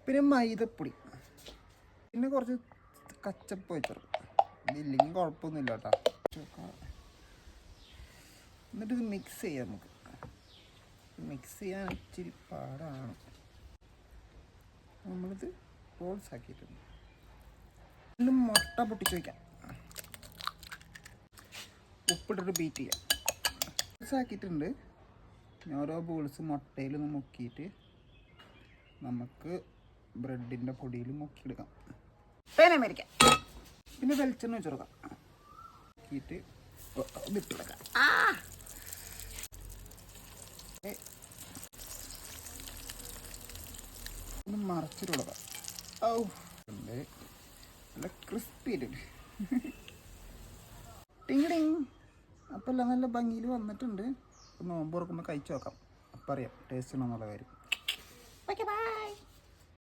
പിന്നെ മൈദപ്പൊടി, പിന്നെ കുറച്ച് കച്ചപ്പ് വെച്ചെടുക്കും. ഇതില്ലെങ്കിൽ കുഴപ്പമൊന്നുമില്ല കേട്ടോ. എന്നിട്ട് ഇത് മിക്സ് ചെയ്യാം. നമുക്ക് മിക്സ് ചെയ്യാൻ ഇച്ചിരി പാടാണ്. നമ്മളിത് ബോൾസ് ആക്കിയിട്ടുണ്ട്. ഇതിൽ മുട്ട പൊട്ടിച്ച് വയ്ക്കാം. ഉപ്പിട്ടിട്ട് ബീറ്റ് ചെയ്യാം. ബോൾസ് ആക്കിയിട്ടുണ്ട്. ഓരോ ബോൾസ് മുട്ടയിൽ മുക്കിയിട്ട് നമുക്ക് ബ്രെഡിൻ്റെ പൊടിയിൽ മുക്കിയെടുക്കാം. പേനമരിക്കാം. പിന്നെ വെളിച്ചെണ്ണ വെച്ച് കൊടുക്കാം. മുക്കിയിട്ട് വിട്ടെടുക്കാം. ഒന്ന് മറച്ചിട്ട് കൊടുക്കാം. നല്ല ക്രിസ്പി ആയിട്ടുണ്ട്. ടിങ്. അപ്പം എല്ലാം നല്ല ഭംഗിയിൽ വന്നിട്ടുണ്ട്. നോമ്പ് തുറക്കുമ്പോൾ കഴിച്ചു നോക്കാം. അപ്പം അറിയാം ടേസ്റ്റ് ഉണ്ടോ എന്നുള്ള കാര്യം. Okay bye.